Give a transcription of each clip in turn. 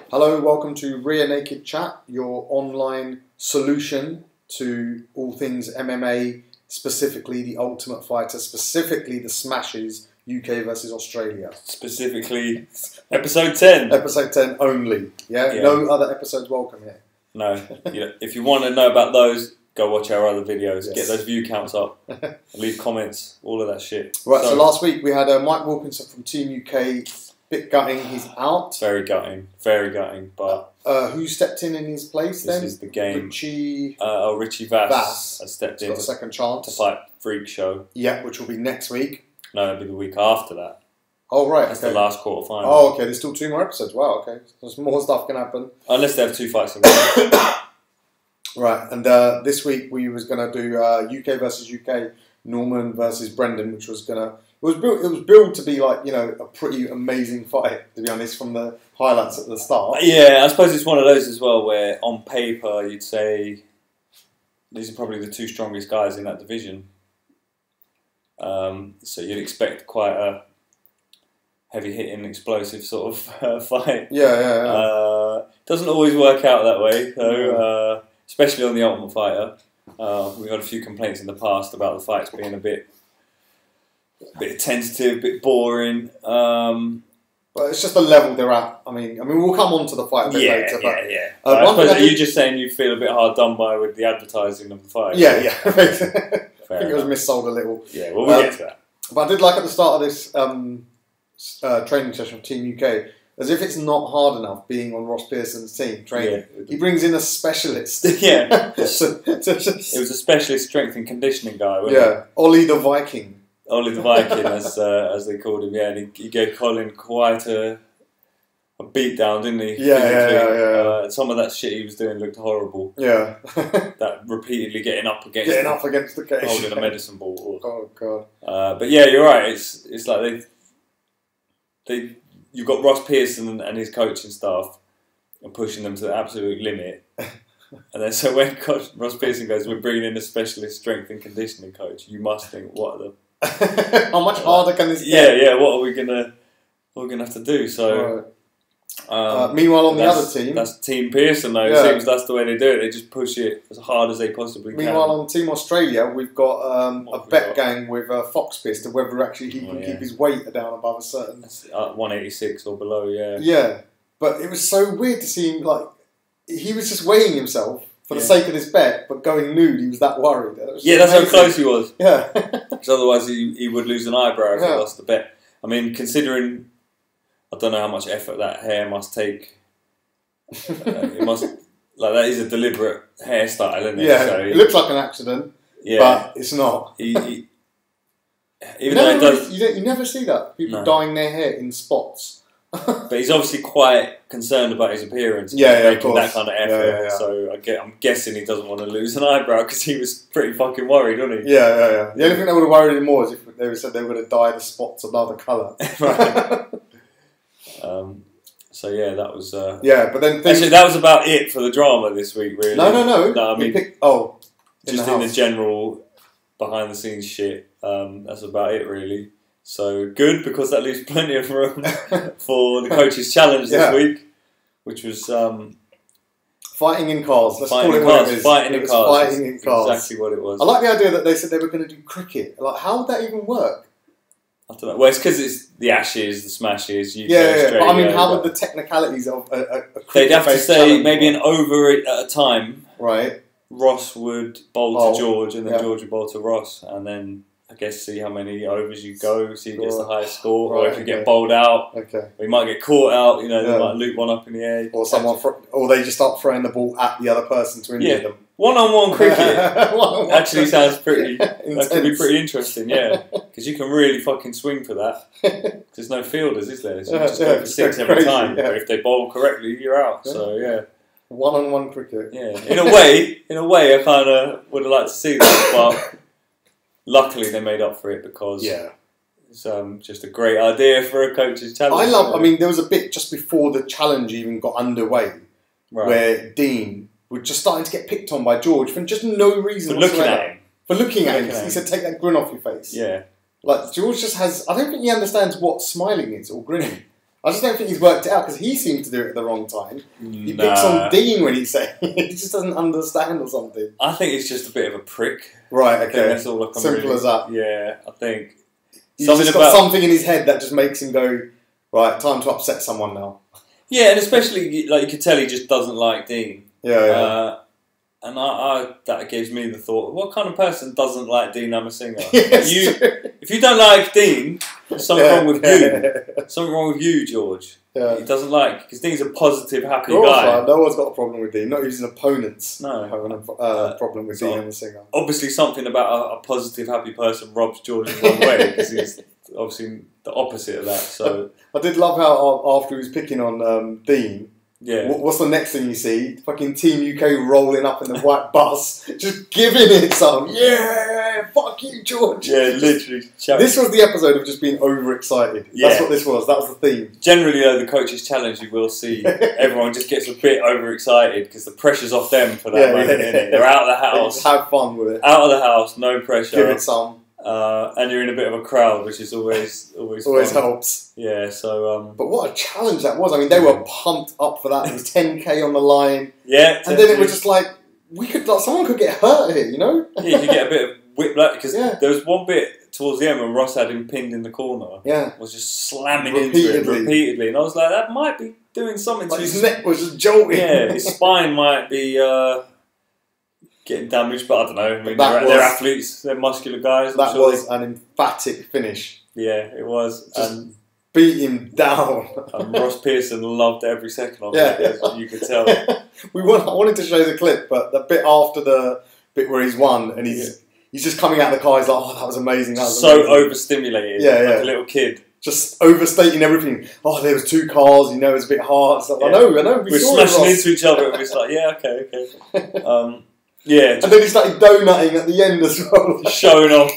Hello, welcome to Rear Naked Chat, your online solution to all things MMA, specifically the Ultimate Fighter, specifically the Smashes, UK versus Australia. Specifically, episode 10. Episode 10 only, yeah? No other episodes welcome here. No. If you want to know about those, go watch our other videos. Yes. Get those view counts up. Leave comments, all of that shit. Right, so last week we had Mike Wilkinson from Team UK. Bit gutting, he's out. Very gutting, but who stepped in his place then? This is the game. Richie Vass has stepped in. Got a second chance to fight Freak Show. Yeah, which will be next week. No, it'll be the week after that. Oh right, that's the last quarter final. Oh okay, there's still 2 more episodes. Wow, okay, there's more stuff can happen. Unless they have 2 fights in one. Right, and this week we was gonna do UK versus UK, Norman versus Brendan, which was gonna. It was billed to be like, you know, a pretty amazing fight, to be honest, from the highlights at the start. Yeah, I suppose it's one of those as well where on paper you'd say these are probably the 2 strongest guys in that division. So you'd expect quite a heavy-hitting, explosive sort of fight. Yeah. Doesn't always work out that way, though, especially on the Ultimate Fighter. We've had a few complaints in the past about the fights being a bit tentative, a bit boring. But it's just the level they're at. I mean, we'll come on to the fight a bit later. But, I suppose are you just saying you feel a bit hard done by with the advertising of the fight? Yeah. I think it was missold a little. Yeah, well, we'll get to that. But I did like at the start of this training session of Team UK, as if it's not hard enough being on Ross Pearson's team training. Yeah. He brings in a specialist. Yeah. It was a specialist strength and conditioning guy, wasn't it? Ollie the Viking. Ollie the Viking, as they called him, and he gave Colin quite a beat down, didn't he? Yeah. Some of that shit he was doing looked horrible. Yeah. That repeatedly getting up against the cage, holding a medicine ball. Oh god. But yeah, you're right. It's like you've got Ross Pearson and his coaching staff and pushing them to the absolute limit. And then so when Ross Pearson goes, we're bringing in a specialist strength and conditioning coach, you must think, what the... How much harder can this get? Yeah, what are we gonna have to do? So meanwhile on the other team, that's Team Pearson though. It seems that's the way they do it. They just push it as hard as they possibly can. Meanwhile on Team Australia, we've got a bet gang with Fox Pist, whether actually he can keep his weight down above a certain 186 or below. Yeah, but it was so weird to see him, like he was just weighing himself for the sake of this bet, but going nude, he was that worried. That's how close he was. Yeah. Because otherwise he would lose an eyebrow if he lost the bet. I mean, considering, I don't know how much effort that hair must take. It must, like, that is a deliberate hairstyle, isn't it? Yeah, so it looks like an accident, but it's not. Even you never see that. People dyeing their hair in spots. But he's obviously quite concerned about his appearance. Making that kind of effort. So I'm guessing he doesn't want to lose an eyebrow because he was pretty fucking worried, wasn't he? Yeah. The only thing that would have worried him more is if they said they were going to dye the spots another colour. Right. So yeah, that was. But then actually, that was about it for the drama this week. Really. No. I mean, just in the general behind the scenes shit. That's about it, really. So good, because that leaves plenty of room for the coach's challenge this week, which was fighting in cars. Let's call it what it is. Fighting in cars. Exactly what it was. I like the idea that they said they were going to do cricket. Like, how would that even work? I don't know. Well, it's because it's the Ashes, the Smashes, UK, Australia. But I mean, how would the technicalities of a cricket? They'd have to say maybe an over at a time. Right. Ross would bowl to George, and then George would bowl to Ross, and then I guess see how many overs you go, see who gets the highest score, or if you get bowled out, we might get caught out. You know, they might loop one up in the air, or they just start throwing the ball at the other person to injure them. One-on-one cricket actually sounds pretty. That could be pretty interesting, because you can really fucking swing for that. There's no fielders, is there? So you just go for 6 every time. But if they bowl correctly, you're out. So one-on-one cricket. Yeah, in a way, I kind of would have liked to see that, but. Luckily, they made up for it because it's just a great idea for a coach's challenge. I mean, there was a bit just before the challenge even got underway where Dean was just starting to get picked on by George for just no reason for looking at him. For looking at him. He said, take that grin off your face. Yeah. Like, George just has... I don't think he understands what smiling is or grinning. I just don't think he's worked it out because he seems to do it at the wrong time. He picks on Dean when he's saying he just doesn't understand or something. I think he's just a bit of a prick. Right, okay. That's all I can Simple as that. Yeah, I think. He's just got something in his head that just makes him go, right, time to upset someone now. Yeah, and especially, like, you could tell he just doesn't like Dean. Yeah. And that gives me the thought, what kind of person doesn't like Dean Amasinga? If you don't like Dean, there's something wrong with you. Something wrong with you, George. Yeah. He doesn't like, because Dean's a positive, happy guy. Right. No one's got a problem with Dean. Not even his opponents having a problem with Dean Amasinga. Obviously, something about a positive, happy person rubs George the wrong way, because he's obviously the opposite of that. So I did love how after he was picking on Dean, yeah. What's the next thing you see? Fucking Team UK rolling up in the white bus, just giving it some. Yeah, fuck you, George. Yeah, literally. This was the episode of just being overexcited. Yeah. That's what this was. That was the theme. Generally, though, the coaches' challenge, you will see everyone just gets a bit overexcited because the pressure's off them for that moment, isn't it? They're out of the house. Have fun with it. Out of the house, no pressure. Give it some. And you're in a bit of a crowd, which is always helps. Yeah, so. But what a challenge that was! I mean, they were pumped up for that. It was 10k on the line. Yeah, and then it was just like someone could get hurt here, you know? Yeah, you get a bit of whiplash because there was one bit towards the end when Ross had him pinned in the corner. Yeah, was just slamming into him repeatedly, and I was like, that might be doing something to his neck was just jolting. Yeah, his spine might be. Getting damaged, but I don't know. I mean, they're athletes, they're muscular guys. That was an emphatic finish. Yeah, it was. And beat him down. And Ross Pearson loved every second of it, as you could tell. I wanted to show the clip, but the bit after the bit where he's won and he's just coming out of the car, he's like, oh, that was amazing. That was so overstimulated, like a little kid. Just overstating everything. Oh, there was 2 cars, you know, it's a bit hard. Like, I know. We're smashing into each other. It was like, yeah, okay. Yeah, and then he started donutting at the end as well. Showing off.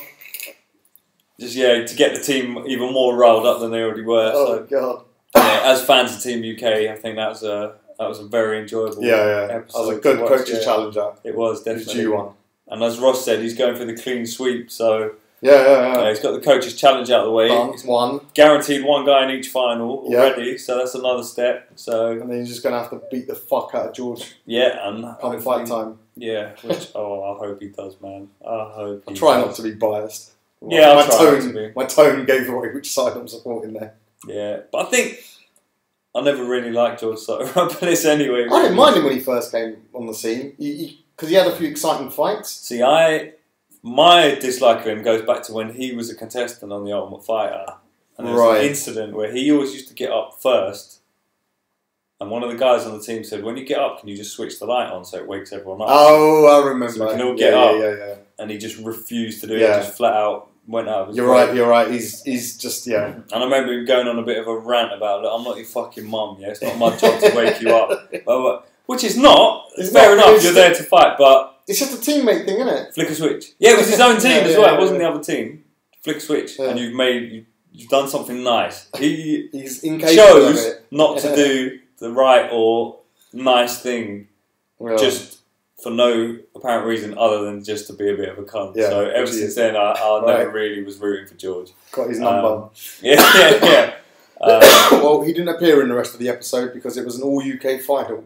Just, to get the team even more riled up than they already were. Oh, God. Yeah, as fans of Team UK, I think that was a very enjoyable episode. That was a good coach's challenge. It was, definitely. Due one. And as Ross said, he's going for the clean sweep, so... Yeah. He's got the coach's challenge out of the way. He's won. Guaranteed one guy in each final already, so that's another step. So and then he's just going to have to beat the fuck out of George. Yeah, and come fight time. Yeah, which I hope he does, man. I try not to be biased. Yeah, I'll try not to be. My tone gave away which side I'm supporting there. Yeah, but I think I never really liked George Sotomayor anyway. I didn't mind him when he first came on the scene because he had a few exciting fights. See, my dislike of him goes back to when he was a contestant on The Ultimate Fighter. And there was an incident where he always used to get up first. And one of the guys on the team said, when you get up, can you just switch the light on so it wakes everyone up? Oh, I remember. So we can all get up. Yeah. And he just refused to do it. Just flat out went up. You're right. He's just, And I remember him going on a bit of a rant about, look, I'm not your fucking mum, It's not my job to wake you up. Which is not. It's fair enough, you're there to fight, but... It's just a teammate thing, isn't it? Flick a switch. Yeah, it was his own team as well. It wasn't the other team. Flick a switch, and you've done something nice. He's incapable of it. Not to do the right or nice thing, just for no apparent reason other than just to be a bit of a cunt. So ever since then, I never really was rooting for George. Got his number. Yeah. Well, he didn't appear in the rest of the episode because it was an all UK final.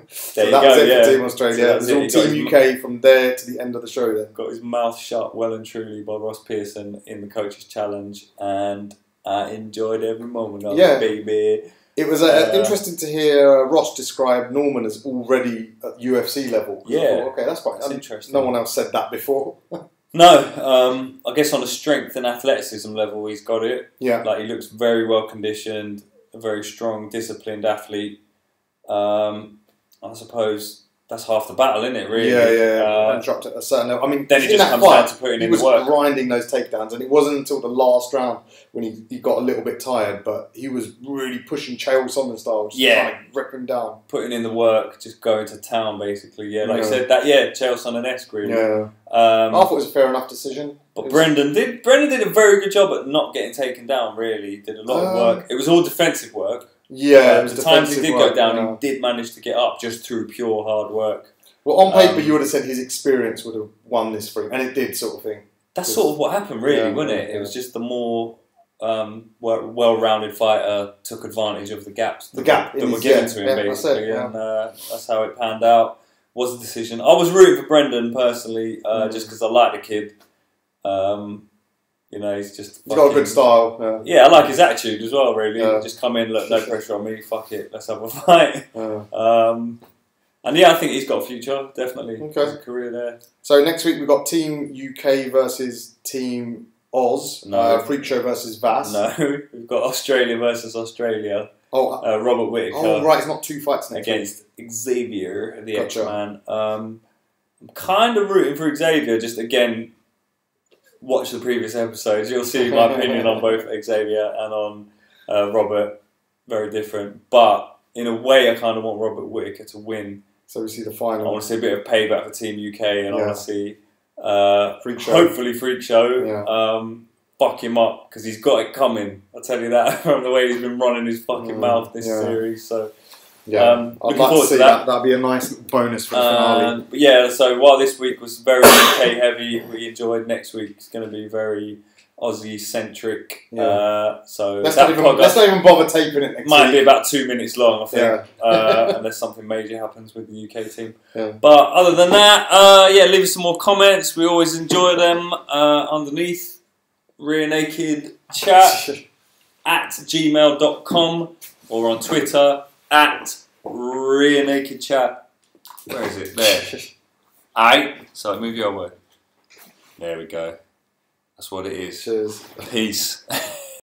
So that was it for Team Australia. It was all Team UK from there to the end of the show then. Got his mouth shut well and truly by Ross Pearson in the coach's challenge, and I enjoyed every moment of it, baby. It was interesting to hear Ross describe Norman as already at UFC level. Yeah. I thought, okay, that's quite interesting. No one else said that before. No, I guess on a strength and athleticism level he's got it. Yeah. Like he looks very well conditioned, a very strong, disciplined athlete. I suppose that's half the battle, isn't it, really? Yeah. And dropped at a certain level. I mean, then it just comes down to putting in the work. He was grinding those takedowns, and it wasn't until the last round when he got a little bit tired, but he was really pushing Chael Sonnen style, just trying to rip him down. Putting in the work, just going to town, basically. Yeah, like you said, Chael Sonnen-esque, really. Yeah. I thought it was a fair enough decision. But Brendan did a very good job at not getting taken down, really. He did a lot of work. It was all defensive work. Yeah, it was the times he did go down, he did manage to get up just through pure hard work. Well, on paper, you would have said his experience would have won this fight, and it did, sort of thing. That's sort of what happened, really, wasn't it? It was just the more well-rounded fighter took advantage of the gaps that were given to him, basically, and that's how it panned out. Was a decision. I was rooting for Brendan personally, just because I like the kid. You know, he's got a good style. Yeah, I like his attitude as well. Really, just come in, look, no pressure on me. Fuck it, let's have a fight. And yeah, I think he's got a future, definitely. There's a career there. So next week we've got Team UK versus Team Oz. Freak Show versus Vass. No, we've got Australia versus Australia. Robert Whittaker. Oh, right, it's not 2 fights next against week. Xavier, the X-Man. I'm kind of rooting for Xavier, just again, watch the previous episodes. You'll see my opinion on both Xavier and on Robert. Very different. But in a way, I kind of want Robert Whittaker to win. So we see the final. I want to see a bit of payback for Team UK, and I want to see hopefully Freak Show fuck him up, because he's got it coming. I'll tell you that from the way he's been running his fucking mouth this series. So I'd like to see that. That'd be a nice bonus for the finale. But yeah, so while this week was very UK heavy, we enjoyed next week. It's going to be very Aussie centric. So let's not even bother taping it next week. Might be about 2 minutes long, I think, unless something major happens with the UK team. But other than that, leave us some more comments. We always enjoy them underneath. Rear Naked Chat at gmail.com or on Twitter at Rear Naked Chat. Where is it? There. Aight. So move your way. There we go. That's what it is. Cheers. Peace.